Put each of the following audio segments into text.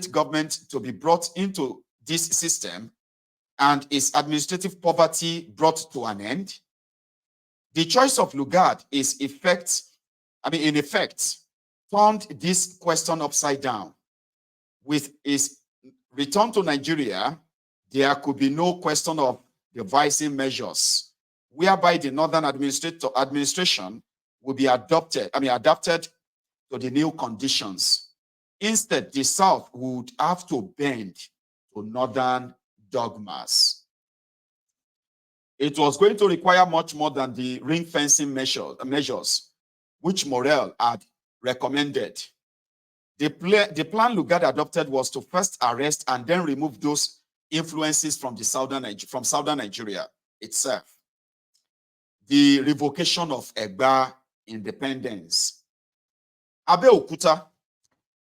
government to be brought into this system and its administrative poverty brought to an end. The choice of Lugard is in effect, turned this question upside down. With his return to Nigeria, there could be no question of devising measures whereby the northern administration will be adapted to the new conditions. Instead, the South would have to bend to northern dogmas. It was going to require much more than the ring fencing measures which Morel had recommended. The plan Lugard adopted was to first arrest and then remove those influences from southern Nigeria itself. The revocation of Egba independence. Abeokuta,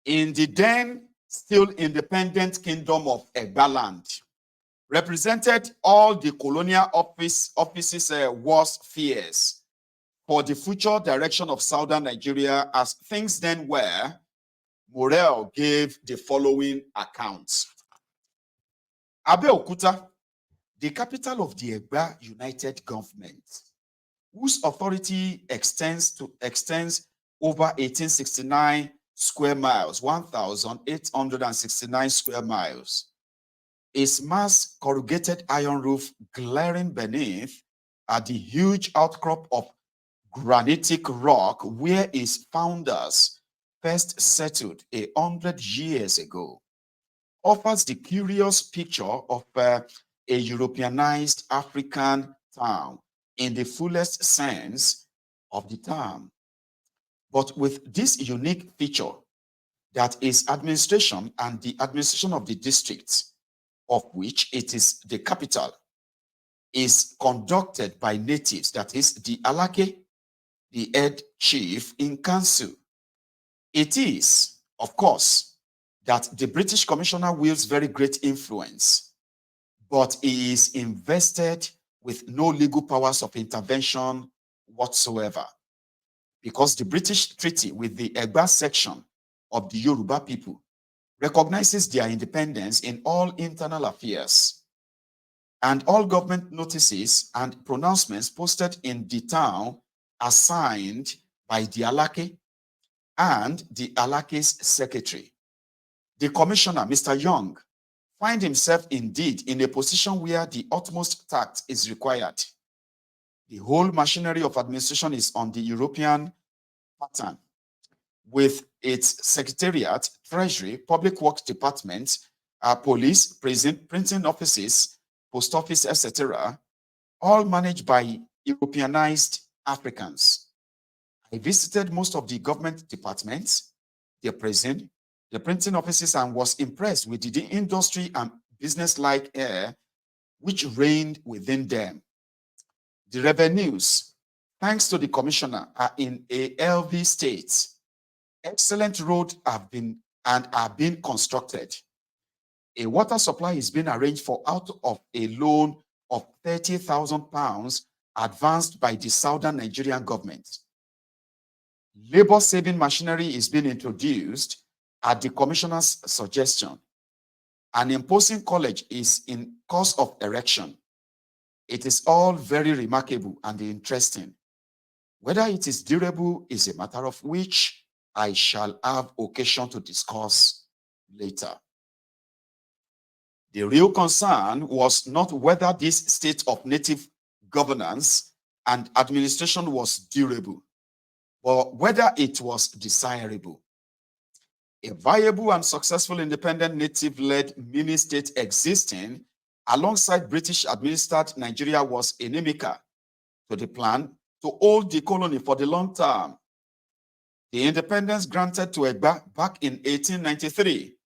in the then still independent kingdom of Egbaland, represented all the colonial offices' worst fears for the future direction of southern Nigeria as things then were. Morel gave the following accounts. Abeokuta, the capital of the Egba United Government, whose authority extends over 1869 square miles, 1,869 square miles. Its mass corrugated iron roof glaring beneath at the huge outcrop of granitic rock where its founders first settled 100 years ago, offers the curious picture of a Europeanized African town in the fullest sense of the term. But with this unique feature that its administration and the administration of the district, of which it is the capital, is conducted by natives, that is the Alake, the head chief in council. It is, of course, that the British Commissioner wields very great influence, but he is invested with no legal powers of intervention whatsoever, because the British treaty with the Egba section of the Yoruba people recognizes their independence in all internal affairs, and all government notices and pronouncements posted in the town are signed by the Alake and the Alake's secretary. The commissioner, Mr. Young, finds himself indeed in a position where the utmost tact is required. The whole machinery of administration is on the European pattern, with its secretariat, treasury, public works department, police, prison, printing offices, post office, etc., all managed by Europeanized Africans. I visited most of the government departments, the prison, the printing offices, and was impressed with the industry and business-like air which reigned within them. The revenues, thanks to the commissioner, are in a healthy state. Excellent roads are being constructed. A water supply is being arranged for out of a loan of £30,000 advanced by the Southern Nigerian government. Labor-saving machinery is being introduced at the commissioner's suggestion. An imposing college is in course of erection. It is all very remarkable and interesting. Whether it is durable is a matter of which I shall have occasion to discuss later. The real concern was not whether this state of native governance and administration was durable, but whether it was desirable. A viable and successful independent native-led mini-state existing alongside British-administered Nigeria was inimical to the plan to hold the colony for the long term. The independence granted to Egba back in 1893,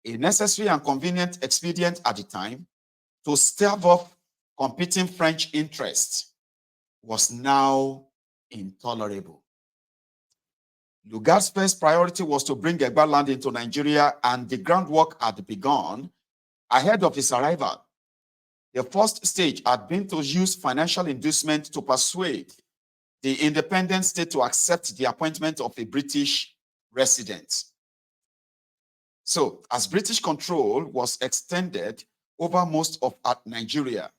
a necessary and convenient expedient at the time to stave off competing French interests, was now intolerable. Lugard's first priority was to bring Egba land into Nigeria, and the groundwork had begun ahead of his arrival. The first stage had been to use financial inducement to persuade the independent state to accept the appointment of a British resident. So, as British control was extended over most of Nigeria,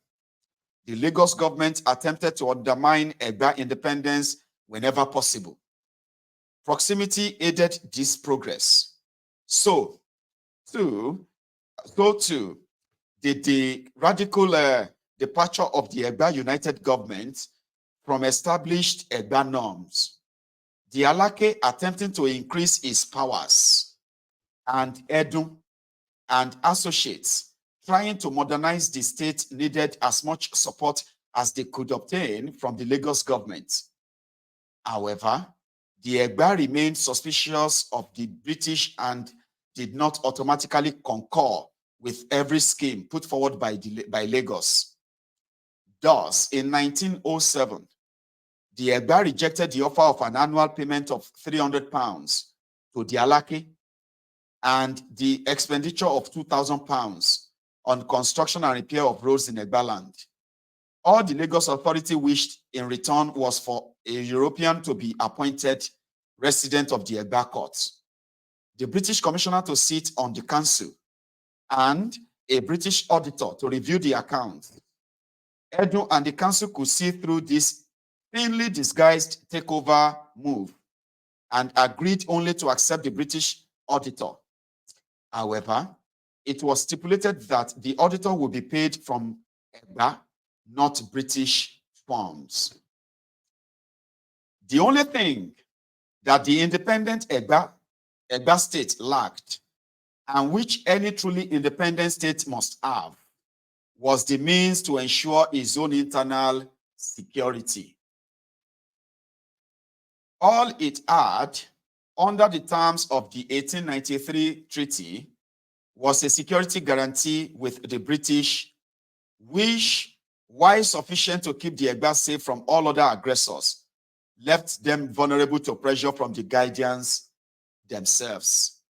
the Lagos government attempted to undermine Egba independence whenever possible. Proximity aided this progress. So too, did the radical departure of the Egba United government from established Egba norms. The Alake attempting to increase its powers, and Edu and associates trying to modernize the state needed as much support as they could obtain from the Lagos government. However, the Egba remained suspicious of the British and did not automatically concur with every scheme put forward by Lagos. Thus, in 1907, the Egba rejected the offer of an annual payment of £300 to the Alake and the expenditure of £2,000 on construction and repair of roads in Egba land. All the Lagos authority wished in return was for a European to be appointed resident of the Egba court, the British commissioner to sit on the council, and a British auditor to review the accounts. Edu and the council could see through this thinly disguised takeover move and agreed only to accept the British auditor. However, it was stipulated that the auditor would be paid from Egba, not British funds. The only thing that the independent Egba state lacked, and which any truly independent state must have, was the means to ensure its own internal security. All it had, under the terms of the 1893 treaty, was a security guarantee with the British, which, while sufficient to keep the Egba safe from all other aggressors, left them vulnerable to pressure from the Guardians themselves.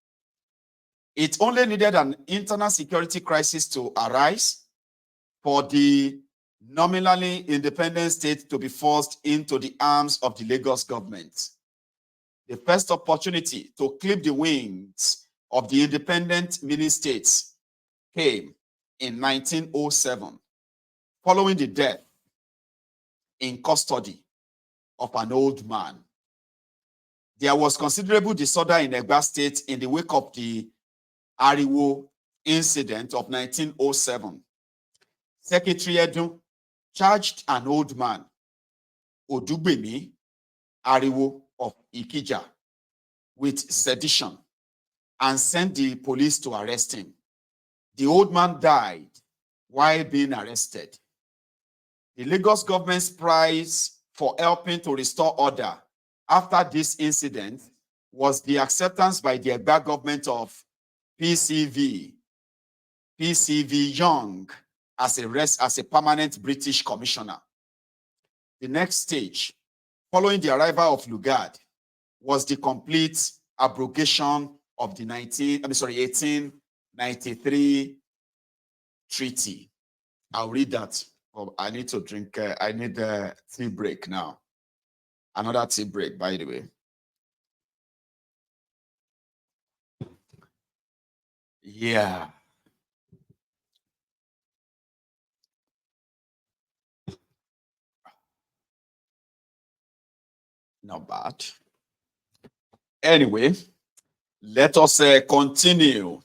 It only needed an internal security crisis to arise for the nominally independent state to be forced into the arms of the Lagos government. The first opportunity to clip the wings of the independent mini-states came in 1907, following the death in custody of an old man. There was considerable disorder in Egba State in the wake of the Ariwo incident of 1907. Secretary Edu charged an old man, Odugbemi Ariwo of Ikija, with sedition and sent the police to arrest him. The old man died while being arrested. The Lagos government's prize for helping to restore order after this incident was the acceptance by the Egba government of PCV Young as a permanent British commissioner. The next stage, following the arrival of Lugard, was the complete abrogation of the 1893 treaty. I'll read that. Oh, I need to drink. I need a tea break now. Another tea break, by the way. Yeah. Not bad. Anyway, let us continue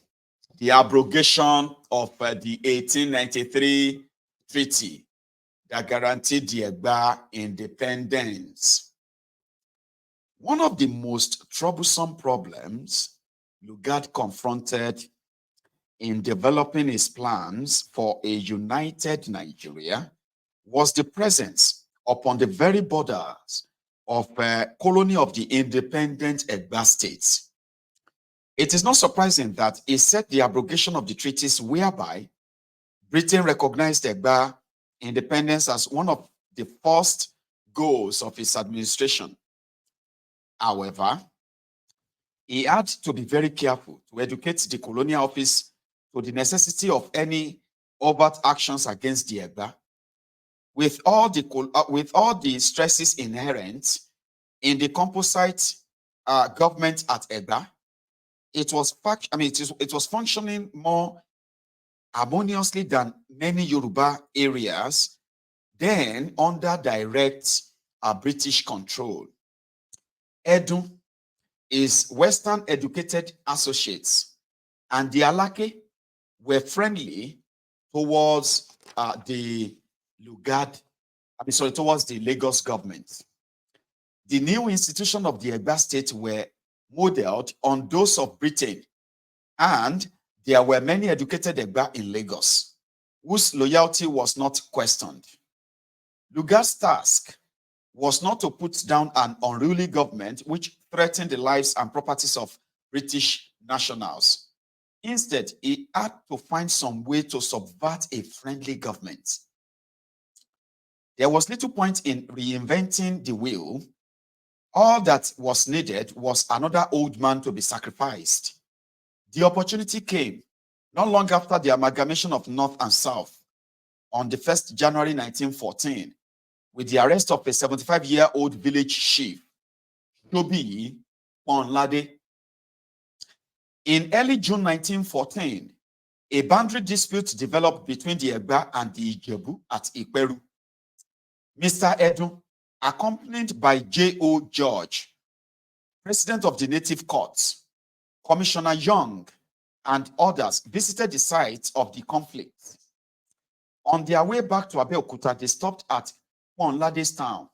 the abrogation of the 1893 treaty that guaranteed the Egba independence. One of the most troublesome problems Lugard confronted in developing his plans for a united Nigeria was the presence upon the very borders of a colony of the independent Egba states. It is not surprising that he set the abrogation of the treaties whereby Britain recognized Egba independence as one of the first goals of his administration. However, he had to be very careful to educate the colonial office to the necessity of any overt actions against the Egba, with all the stresses inherent in the composite government at Egba. it was it was functioning more harmoniously than many Yoruba areas, then under direct British control. Edu is Western educated associates, and the Alake were friendly towards the Lugard, towards the Lagos government. The new institution of the Egba state were modeled on those of Britain, and there were many educated Egba in Lagos, whose loyalty was not questioned. Lugard's task was not to put down an unruly government which threatened the lives and properties of British nationals. Instead, he had to find some way to subvert a friendly government. There was little point in reinventing the wheel. All that was needed was another old man to be sacrificed. The opportunity came not long after the amalgamation of North and South on the 1st January 1914, with the arrest of a 75-year-old village chief, Tobi Ponlade. In early June 1914, a boundary dispute developed between the Egba and the Ijebu at Iperu. Mr. Edu, accompanied by J.O. George, president of the native courts, Commissioner Young, and others, visited the site of the conflict. On their way back to Abeokuta, they stopped at Ponlade's town.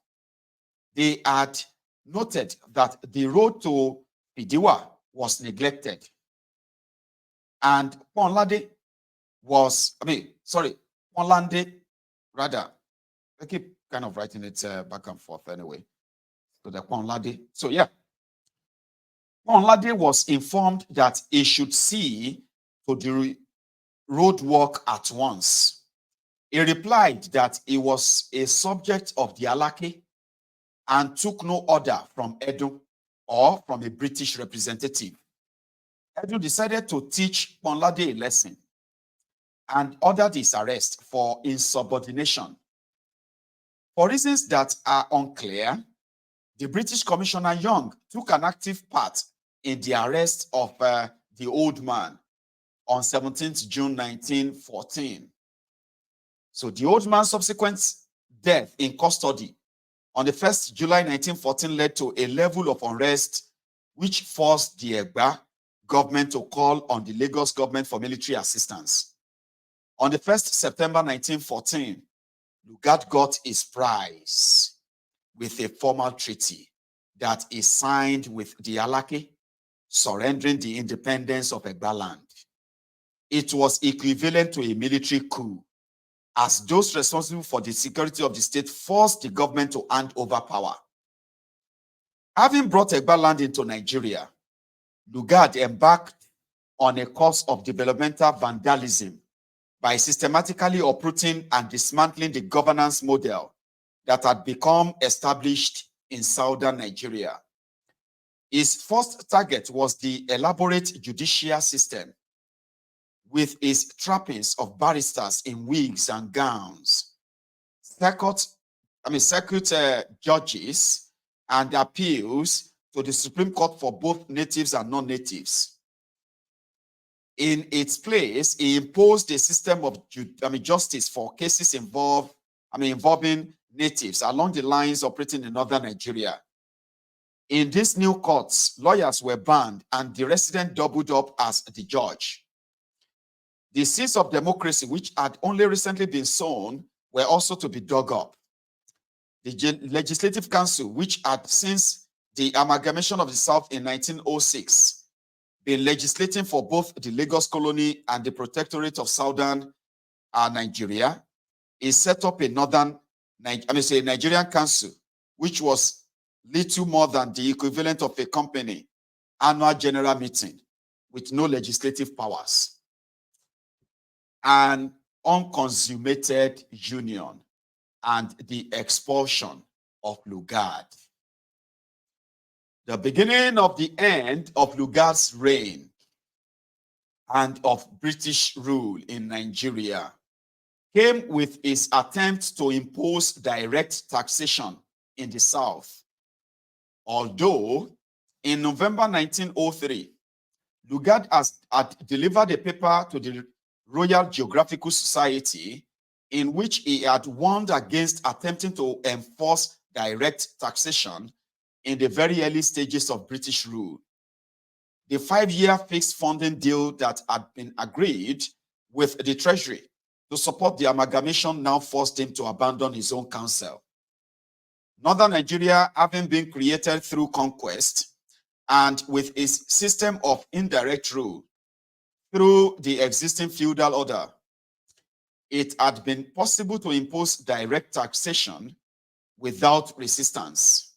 They had noted that the road to Pidiwa was neglected. And Ponlade rather, I keep kind of writing it back and forth anyway. So the Ponlade. So yeah, Ponlade was informed that he should see to the road work at once. He replied that he was a subject of the Alake and took no order from Edu or from a British representative. Edu decided to teach Ponlade a lesson and ordered his arrest for insubordination. For reasons that are unclear, the British Commissioner Young took an active part in the arrest of the old man on 17th June 1914. So the old man's subsequent death in custody on the 1st July 1914 led to a level of unrest which forced the Egba government to call on the Lagos government for military assistance. On the 1st September 1914, Lugard got his prize with a formal treaty that he signed with the Alake, surrendering the independence of Egba land. It was equivalent to a military coup, as those responsible for the security of the state forced the government to hand over power. Having brought Egba land into Nigeria, Lugard embarked on a course of developmental vandalism by systematically uprooting and dismantling the governance model that had become established in southern Nigeria. His first target was the elaborate judicial system, with its trappings of barristers in wigs and gowns, circuit judges, and appeals to the Supreme Court for both natives and non-natives. In its place, he imposed a system of justice for cases involving natives along the lines operating in northern Nigeria. In these new courts, lawyers were banned and the resident doubled up as the judge. The seeds of democracy, which had only recently been sown, were also to be dug up. The Legislative Council, which had since the amalgamation of the South in 1906, been legislating for both the Lagos colony and the protectorate of southern Nigeria, is set up a Nigerian council, which was little more than the equivalent of a company annual general meeting with no legislative powers. An unconsummated union and the expulsion of Lugard. The beginning of the end of Lugard's reign and of British rule in Nigeria came with his attempt to impose direct taxation in the South. Although in November 1903, Lugard had delivered a paper to the Royal Geographical Society in which he had warned against attempting to enforce direct taxation in the very early stages of British rule. The 5-year fixed funding deal that had been agreed with the Treasury to support the amalgamation now forced him to abandon his own counsel. Northern Nigeria, having been created through conquest and with its system of indirect rule through the existing feudal order, it had been possible to impose direct taxation without resistance.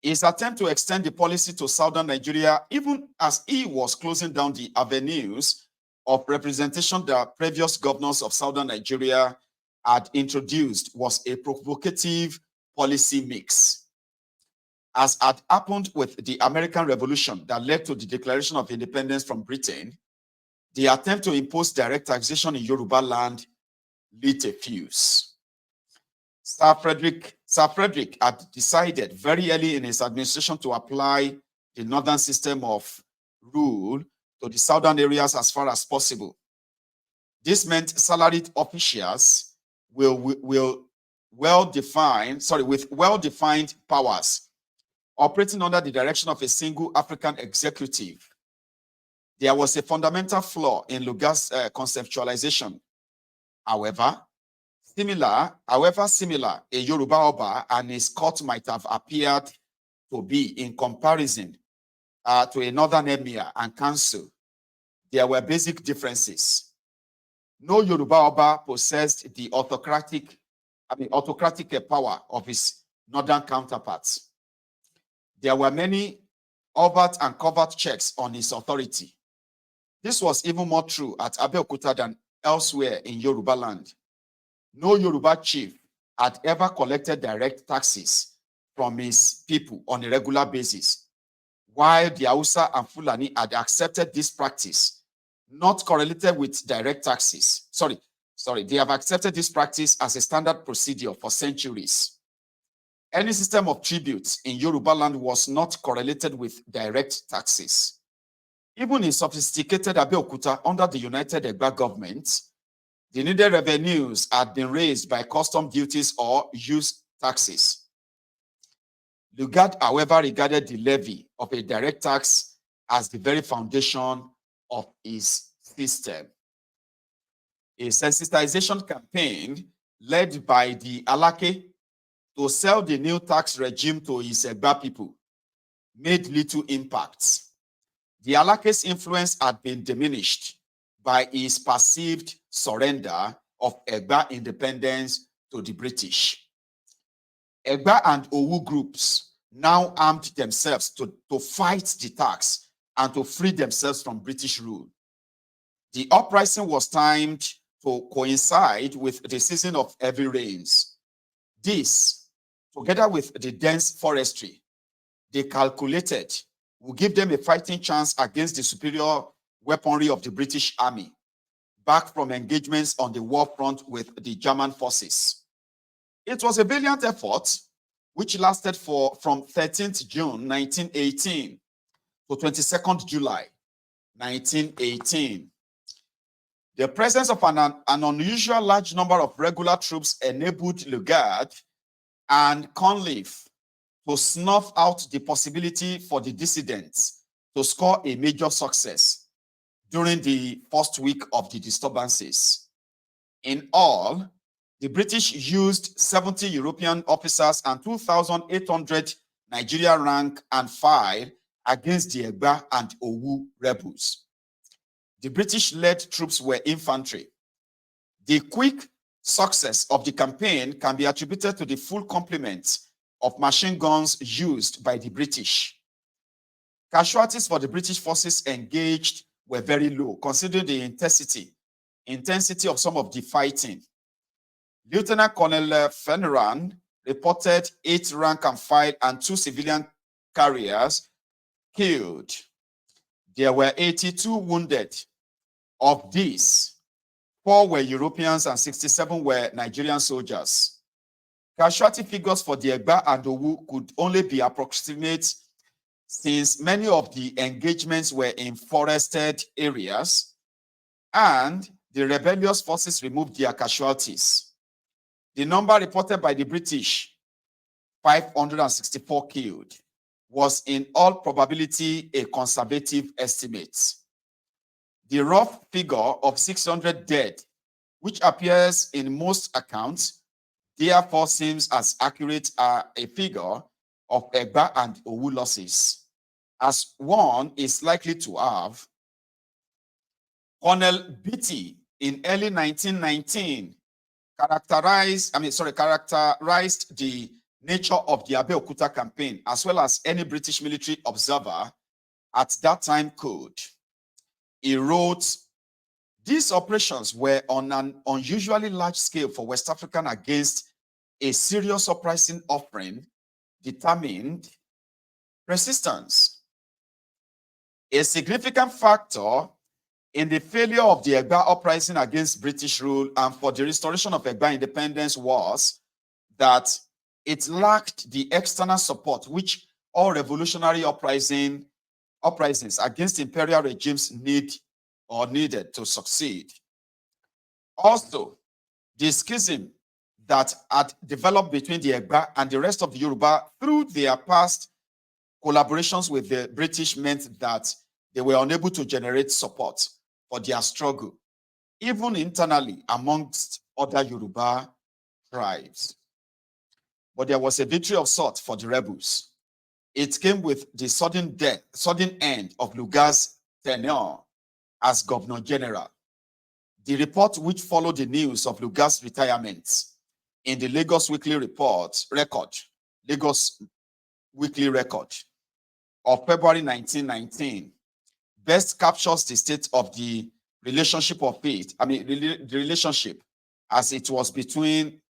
His attempt to extend the policy to southern Nigeria, even as he was closing down the avenues of representation that previous governors of southern Nigeria had introduced, was a provocative policy mix. As had happened with the American Revolution that led to the Declaration of Independence from Britain, the attempt to impose direct taxation in Yoruba land lit a fuse. Sir Frederick had decided very early in his administration to apply the northern system of rule to the southern areas as far as possible. This meant salaried officials with well-defined powers operating under the direction of a single African executive. There was a fundamental flaw in Lugard's conceptualization. However similar, a Yoruba Oba and his court might have appeared to be in comparison to a northern emir and council, there were basic differences. No Yoruba Oba possessed the autocratic power of his northern counterparts. There were many overt and covert checks on his authority. This was even more true at Abeokuta than elsewhere in Yoruba land. No Yoruba chief had ever collected direct taxes from his people on a regular basis, while the Hausa and Fulani had accepted this practice, not correlated with direct taxes. They have accepted this practice as a standard procedure for centuries. Any system of tributes in Yoruba land was not correlated with direct taxes. Even in sophisticated Abeokuta under the United Egba government, the needed revenues had been raised by custom duties or use taxes. Lugard, however, regarded the levy of a direct tax as the very foundation of his system. A sensitization campaign led by the Alake to sell the new tax regime to his Egba people made little impact. The Alake's influence had been diminished by his perceived surrender of Egba independence to the British. Egba and Owu groups now armed themselves to fight the tax and to free themselves from British rule. The uprising was timed to coincide with the season of heavy rains. This, together with the dense forestry, they calculated would give them a fighting chance against the superior weaponry of the British Army, back from engagements on the war front with the German forces. It was a valiant effort which lasted from 13th June 1918 to 22nd July 1918. The presence of an unusual large number of regular troops enabled Lugard and Conliffe to snuff out the possibility for the dissidents to score a major success during the first week of the disturbances. In all, the British used 70 European officers and 2,800 Nigerian rank and file against the Egba and Owu rebels. The British-led troops were infantry. The quick success of the campaign can be attributed to the full complement of machine guns used by the British. Casualties for the British forces engaged were very low, considering the intensity of some of the fighting. Lieutenant Colonel Fenneran reported 8 rank and file and 2 civilian carriers killed. There were 82 wounded. Of these, 4 were Europeans and 67 were Nigerian soldiers. Casualty figures for the Egba and Owu could only be approximate since many of the engagements were in forested areas, and the rebellious forces removed their casualties. The number reported by the British, 564 killed, was in all probability a conservative estimate. The rough figure of 600 dead, which appears in most accounts, therefore seems as accurate a figure of Egba and Owu losses as one is likely to have. Colonel Beatty in early 1919 characterized the nature of the Abeokuta campaign as well as any British military observer at that time could. He wrote, "These operations were on an unusually large scale for West African against a serious uprising offering determined resistance. A significant factor in the failure of the Egba uprising against British rule and for the restoration of Egba independence was that it lacked the external support which all revolutionary uprisings against imperial regimes needed to succeed. Also, the schism that had developed between the Egba and the rest of the Yoruba through their past collaborations with the British meant that they were unable to generate support for their struggle, even internally amongst other Yoruba tribes. But there was a victory of sorts for the rebels. It came with the sudden end of Luga's tenure as Governor General. The report which followed the news of Luga's retirement in the Lagos Weekly Record of February 1919 best captures the state of the relationship of faith. The relationship as it was between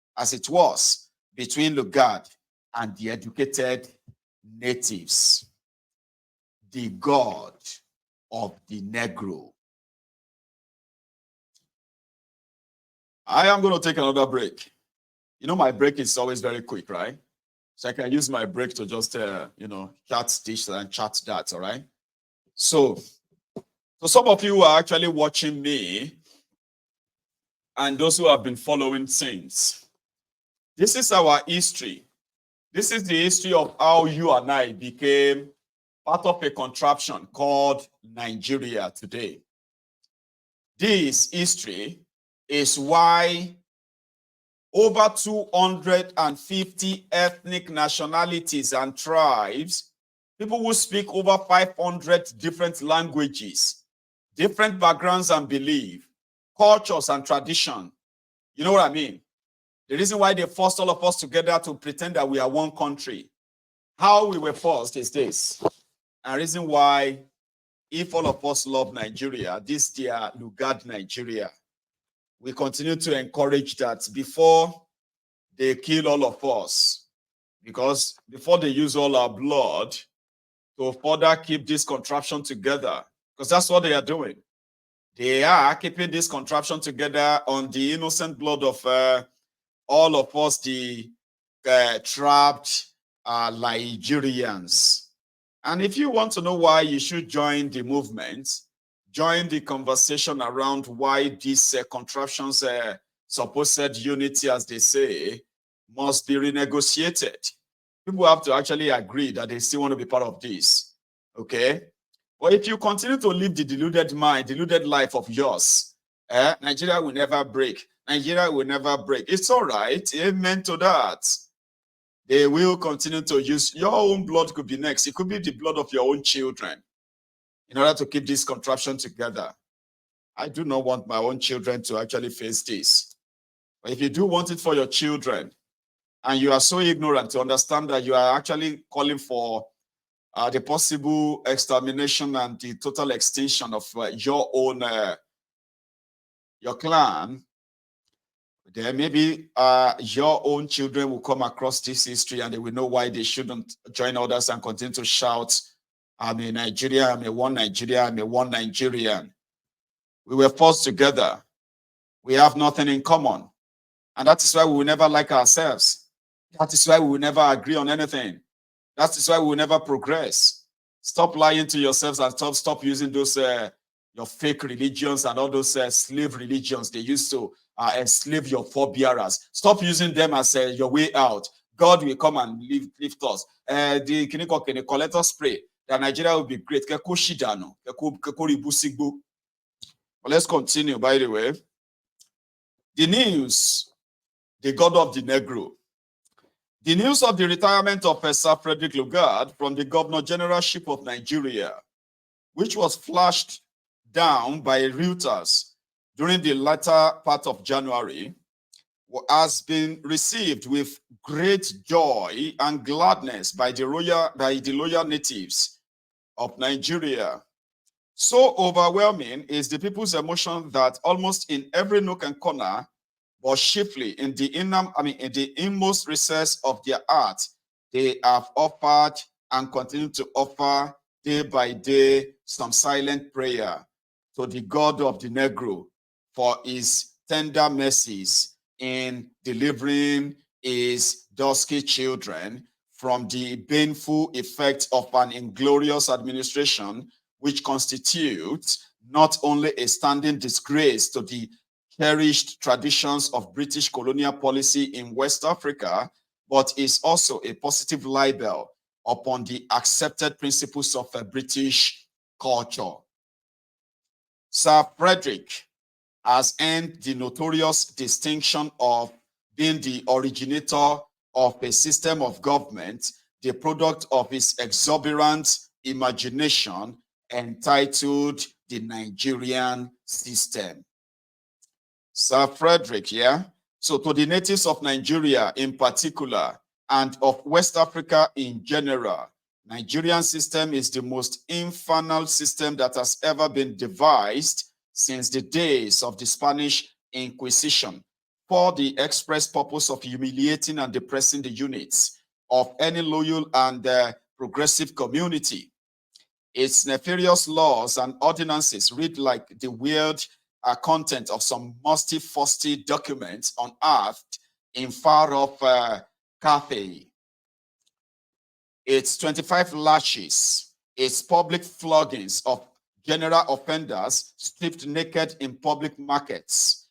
Lugard and the educated natives. The God of the Negro. I am going to take another break. You know, my break is always very quick, right? So I can use my break to just, chat this and chat that, all right? So some of you are actually watching me and those who have been following since. This is our history. This is the history of how you and I became part of a contraption called Nigeria today. This history is why over 250 ethnic nationalities and tribes, people who speak over 500 different languages, different backgrounds and beliefs, cultures and tradition. You know what I mean? The reason why they forced all of us together to pretend that we are one country. How we were forced is this. And the reason why, if all of us love Nigeria, this dear Lugard Nigeria, we continue to encourage that before they kill all of us, because before they use all our blood to further keep this contraption together, because that's what they are doing. They are keeping this contraption together on the innocent blood of all of us, the trapped Nigerians. And if you want to know why you should join the movement, join the conversation around why these contraptions, supposed unity, as they say, must be renegotiated. People have to actually agree that they still want to be part of this, okay? But if you continue to live the deluded mind, deluded life of yours, Nigeria will never break. Nigeria will never break. It's all right. Amen to that. They will continue to use your own blood. Could be next. It could be the blood of your own children in order to keep this contraption together. I do not want my own children to actually face this. But if you do want it for your children, and you are so ignorant to understand that you are actually calling for the possible extermination and the total extinction of your own, your clan, then maybe your own children will come across this history and they will know why they shouldn't join others and continue to shout, I'm a Nigerian, I'm a one Nigeria, I'm a one Nigerian. We were forced together. We have nothing in common. And that is why we will never like ourselves. That is why we will never agree on anything. That is why we will never progress. Stop lying to yourselves and stop using those your fake religions and all those slave religions they used to enslave your forebearers. Stop using them as your way out. God will come and lift us. The collector spray that Nigeria will be great. But let's continue, by the way. The news, the God of the Negro. The news of the retirement of Sir Frederick Lugard from the Governor Generalship of Nigeria, which was flashed down by Reuters during the latter part of January, has been received with great joy and gladness by the loyal natives of Nigeria. So overwhelming is the people's emotion that almost in every nook and corner, but chiefly in the inmost recess of their heart, they have offered and continue to offer day by day some silent prayer to the God of the Negro for his tender mercies in delivering his dusky children from the baneful effects of an inglorious administration, which constitutes not only a standing disgrace to the cherished traditions of British colonial policy in West Africa, but is also a positive libel upon the accepted principles of a British culture. Sir Frederick has earned the notorious distinction of being the originator of a system of government, the product of his exuberant imagination, entitled the Nigerian system. Sir Frederick, yeah? So to the natives of Nigeria in particular, and of West Africa in general, Nigerian system is the most infernal system that has ever been devised since the days of the Spanish Inquisition for the express purpose of humiliating and depressing the units of any loyal and progressive community. Its nefarious laws and ordinances read like the weird content of some musty, fusty documents unearthed in far-off Cathay. Its 25 lashes, its public floggings of general offenders stripped naked in public markets,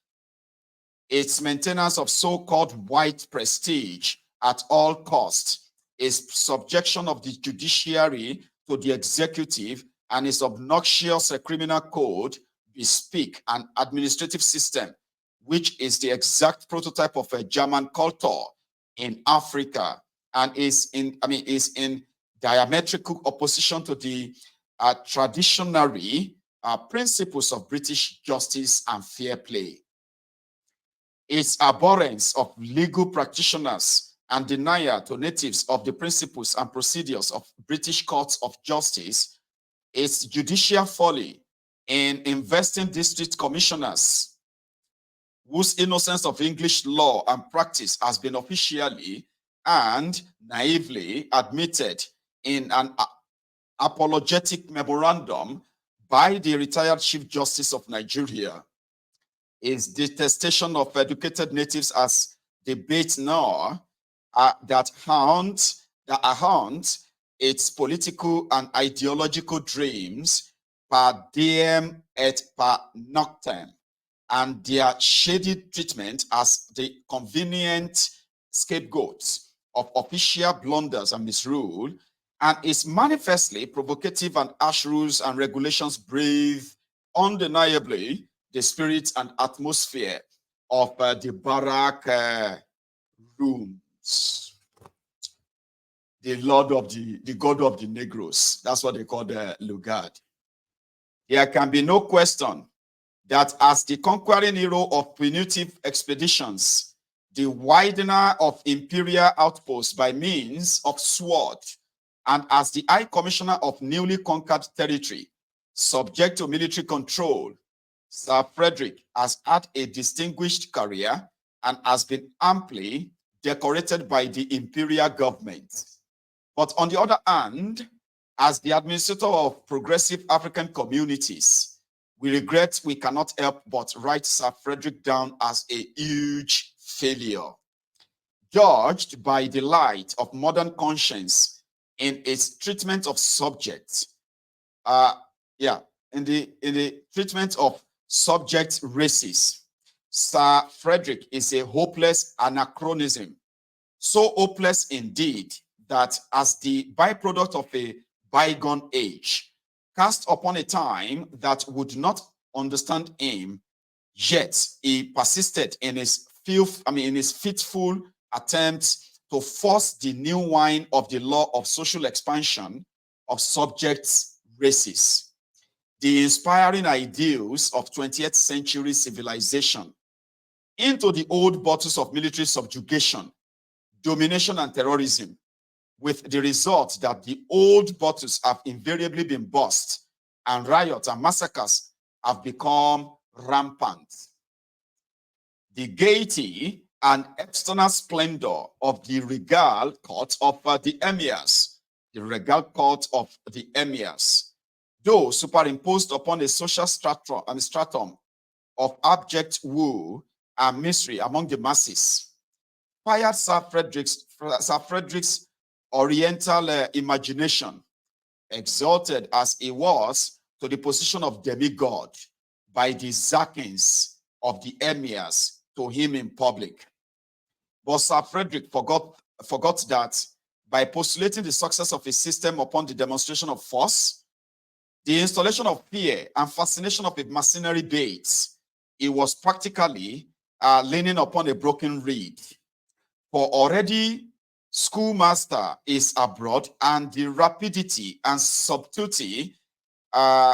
its maintenance of so-called white prestige at all costs, its subjection of the judiciary to the executive, and its obnoxious criminal code bespeak an administrative system which is the exact prototype of a German culture in Africa, and is in diametrical opposition to the traditionary principles of British justice and fair play. Its abhorrence of legal practitioners and denial to natives of the principles and procedures of British courts of justice, its judicial folly in investing district commissioners whose innocence of English law and practice has been officially and naively admitted in an apologetic memorandum by the retired Chief Justice of Nigeria, is detestation of educated natives as the bait now that haunt its political and ideological dreams per diem et per noctem, and their shady treatment as the convenient scapegoats of official blunders and misrule, and is manifestly provocative, and harsh rules and regulations breathe undeniably the spirit and atmosphere of the barrack rooms. The God of the Negroes. That's what they call the Lugard. There can be no question that as the conquering hero of punitive expeditions, the widener of imperial outposts by means of sword, and as the High Commissioner of newly conquered territory, subject to military control, Sir Frederick has had a distinguished career and has been amply decorated by the imperial government. But on the other hand, as the administrator of progressive African communities, we regret we cannot help but write Sir Frederick down as a huge failure. Judged by the light of modern conscience in its treatment of subjects. Uh, yeah, in the treatment of subject races, Sir Frederick is a hopeless anachronism. So hopeless indeed that as the byproduct of a bygone age, cast upon a time that would not understand him, yet he persisted in his in his fitful attempts to force the new wine of the law of social expansion of subjects races, the inspiring ideals of 20th century civilization, into the old bottles of military subjugation, domination, and terrorism, with the result that the old bottles have invariably been burst and riots and massacres have become rampant. The gaiety and external splendor of the regal court of the emirs, the regal court of the emirs, though superimposed upon a social stratum of abject woe and misery among the masses, fired Sir Frederick's oriental imagination, exalted as he was to the position of demigod by the zakins of the emirs to him in public. But Sir Frederick forgot that by postulating the success of his system upon the demonstration of force, the installation of fear and fascination of a mercenary bait, he was practically leaning upon a broken reed. For already schoolmaster is abroad, and the rapidity and subtlety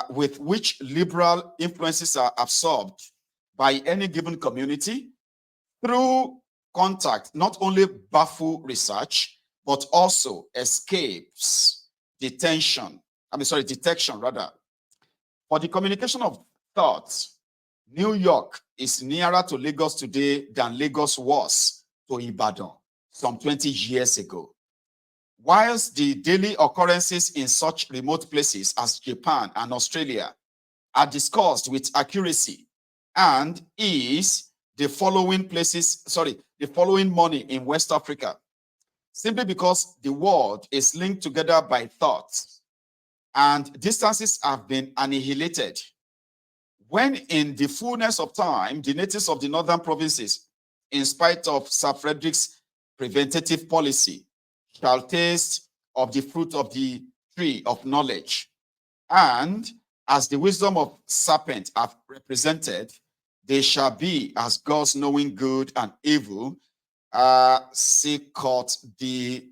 with which liberal influences are absorbed by any given community through contact not only baffle research, but also escapes detection rather. For the communication of thoughts, New York is nearer to Lagos today than Lagos was to Ibadan some 20 years ago. Whilst the daily occurrences in such remote places as Japan and Australia are discussed with accuracy and ease, the following money in West Africa, simply because the world is linked together by thoughts and distances have been annihilated. When in the fullness of time, the natives of the northern provinces, in spite of Sir Frederick's preventative policy, shall taste of the fruit of the tree of knowledge, and as the wisdom of serpent have represented, they shall be as gods knowing good and evil, Sikot the